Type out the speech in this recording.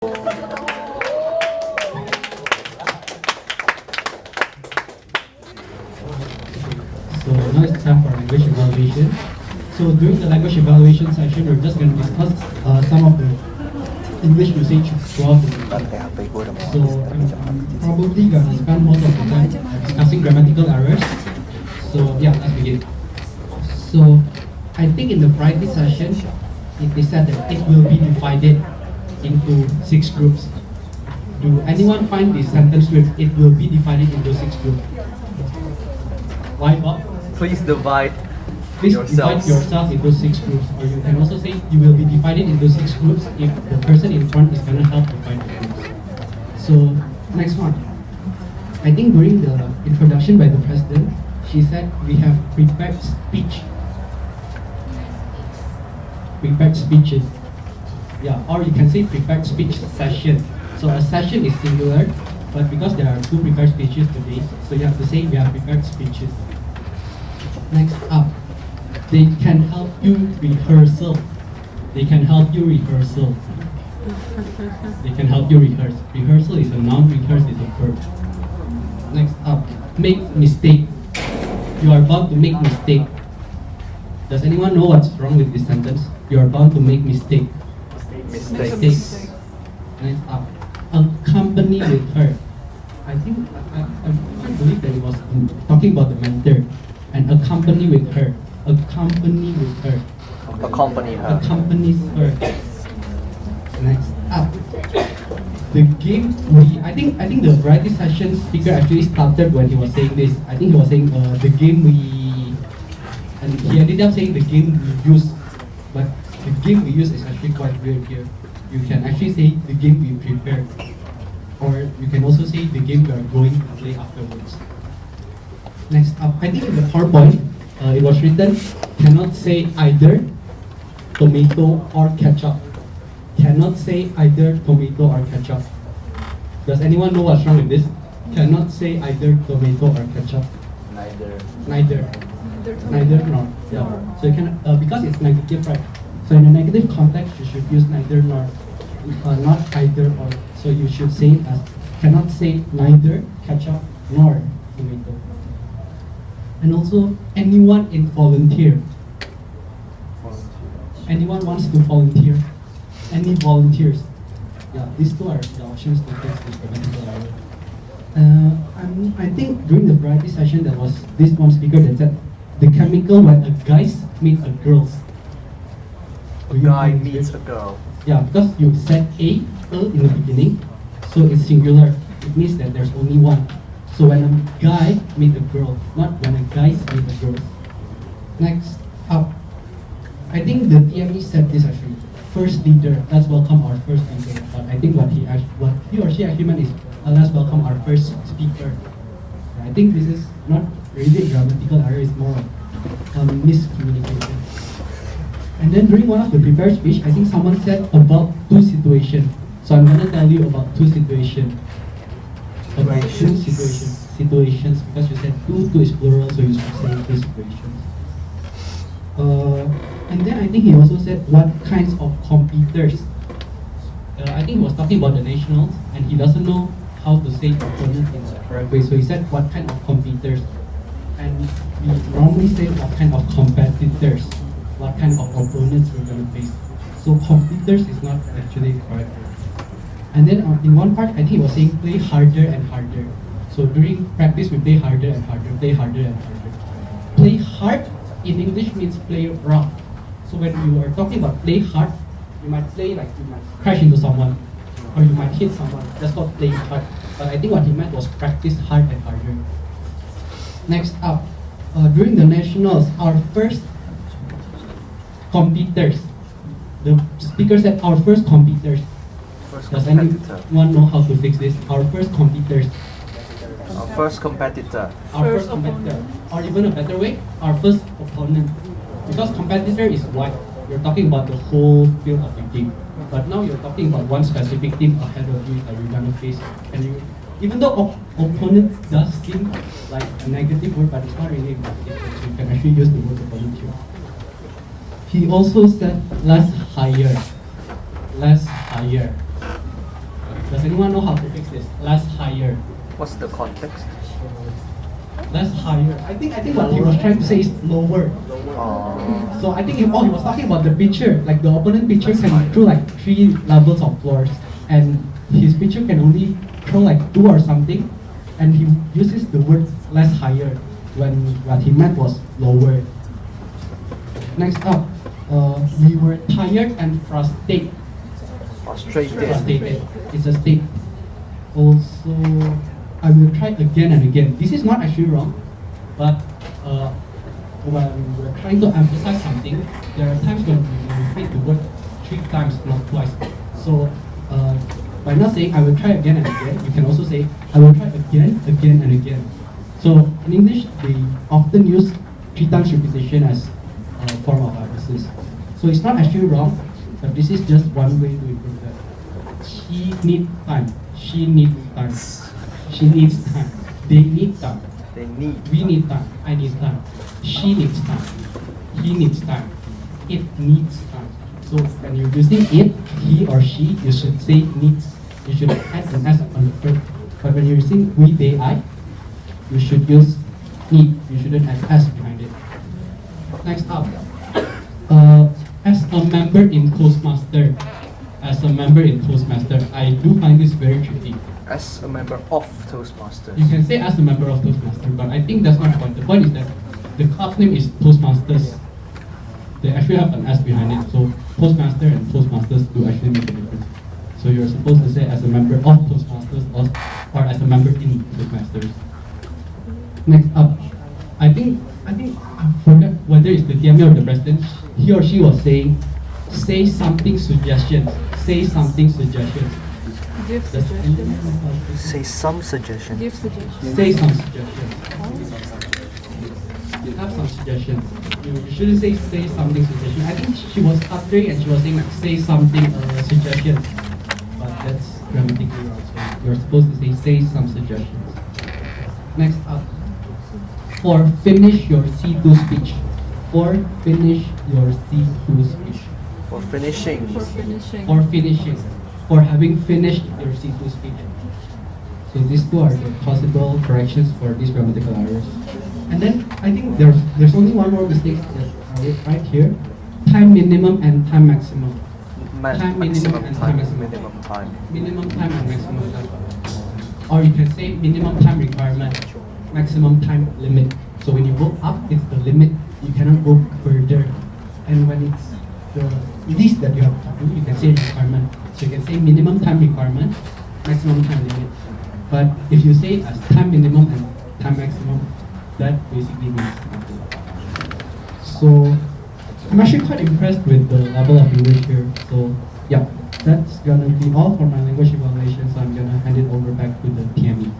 So now it's time for language evaluation. So during the language evaluation session, we're just going to discuss some of the English usage throughout the day. So probably going to spend most of the time discussing grammatical errors. So yeah, let's begin. So I think in the Friday session, it is said that it will be divided into 6 groups. Do anyone find this sentence with "it will be divided into 6 groups"? Why, Bob? Please divide divide yourself into 6 groups, or you can also say you will be divided into 6 groups if the person in front is going to help divide the groups. So next one, I think during the introduction by the president, she said we have prepared speeches. Yeah, or you can say prepared speech session. So a session is singular, but because there are 2 prepared speeches today, so you have to say we have prepared speeches. Next up, they can help you rehearsal. They can help you rehearsal. They can help you rehearse. Rehearsal is a noun, rehearse is a verb. Next up, make mistake. You are bound to make mistake. Does anyone know what's wrong with this sentence? You are bound to make mistake. Mistakes. Next up, accompany with her. I think I believe that it was talking about the mentor. And accompany with her. Accompany with her. Accompany her. Accompanies her. Next up, the game I think the variety session speaker actually started when he was saying this. I think he was saying the game and he ended up saying the game we use, but the game we use is actually quite weird here. You can actually say the game we prepared, or you can also say the game we are going to play afterwards. Next up, I think in the PowerPoint, it was written, cannot say either tomato or ketchup. Cannot say either tomato or ketchup. Does anyone know what's wrong with this? Cannot say either tomato or ketchup. Neither nor. Yeah. So you can, because it's negative, right? So in a negative context, you should use neither nor, not either or. So you should say it as cannot say neither ketchup nor tomato. And also, anyone in volunteer. Anyone wants to volunteer? Any volunteers? Yeah, these 2 are the options to fix this grammatical error. I think during the variety session, there was this one speaker that said, the chemical when a guys meet a girls. A guy meets a girl. Yeah, because you said a in the beginning, so it's singular. It means that there's only one. So when a guy meet a girl, not when a guys meet a girl. Next up, I think the TME said this actually. First leader, let's welcome our first leader. But I think what he or she actually meant is let's welcome our first speaker. I think this is not really a grammatical error, it's more of miscommunication. And then during one of the prepared speech, I think someone said about 2 situations. So I'm gonna tell you about 2 situations. About 2 situations, because you said 2 is plural, so you should say 2 situations. And then I think he also said what kinds of competitors. I think he was talking about the nationals, and he doesn't know how to say opponent in the correct way. So he said what kind of competitors, and we normally say what kind of competitors, what kind of opponents we're going to face. So competitors is not actually correct. And then in one part, I think he was saying play harder and harder. So during practice, we play harder and harder, play harder and harder. Play hard in English means play rough. So when you are talking about play hard, you might play like you might crash into someone, or you might hit someone. That's called playing hard. But I think what he meant was practice hard and harder. Next up, during the nationals, our first competitors. The speaker said our first competitors. Does anyone know how to fix this? Our first competitors. Our first competitor. Our first competitor. Or even a better way, our first opponent. Because competitor is wide. You're talking about the whole field of the game. But now you're talking about one specific team ahead of you that you're gonna face. And you, even though opponent does seem like a negative word, but it's not really a negative word, so you can actually use the word opponent here. He also said less higher. Less higher. Does anyone know how to fix this? Less higher. What's the context? Less higher. I think what he was trying to say is lower. Oh. So I think he was talking about the pitcher. Like the opponent pitcher can throw like 3 levels of floors, and his pitcher can only throw like 2 or something, and he uses the word less higher when what he meant was lower. Next up, we were tired and frustrated. Frustrated. It's a state. Also, I will try again and again. This is not actually wrong, but when we're trying to emphasize something, there are times when we repeat the word 3 times, not twice. So by not saying I will try again and again, you can also say I will try again, again and again. So in English, they often use 3 times repetition as a form of emphasis. So it's not actually wrong, but this is just one way to improve that. She needs time. She needs time. She needs time. They need time. They need. We need time. I need time. She needs time. He needs time. It needs time. So when you're using it, he or she, you should say needs. You should add an S on the verb. But when you're using we, they, I, you should use need. You shouldn't add S behind it. Next up, as a member in Toastmaster, I do find this very tricky. As a member of Toastmasters. You can say as a member of Toastmaster, but I think that's not the point. The point is that the club name is Toastmasters. They actually have an S behind it, so Toastmaster and Toastmasters do actually make a difference. So you're supposed to say as a member of Toastmasters or as a member in Toastmasters. Next up, I think I forgot whether it's the TMA or the president. He or she was saying, say something suggestions. Say something suggestions. Give suggestions. Say some suggestion. Give suggestions. Say some suggestions. Have some suggestions. You shouldn't say something suggestion. I think she was stuttering and she was saying like say something suggestion, but that's grammatically wrong. So you're supposed to say some suggestions. Next up, for finish your C2 speech. For finish your C2 speech. For finishing. For finishing. For finishing. For having finished your C2 speech. So these 2 are the possible corrections for these grammatical errors. And then I think there's only one more mistake that are right here. Time minimum and time maximum. Time minimum and time maximum. Minimum time. Minimum time and maximum time. Or you can say minimum time requirement, maximum time limit. So when you go up, it's the limit. You cannot go further. And when it's the least that you have to do, you can say requirement. So you can say minimum time requirement, maximum time limit. But if you say as time minimum and time maximum, that basically means nothing. So I'm actually quite impressed with the level of English here. So yeah, that's gonna be all for my language evaluation. So I'm gonna hand it over back to the TME.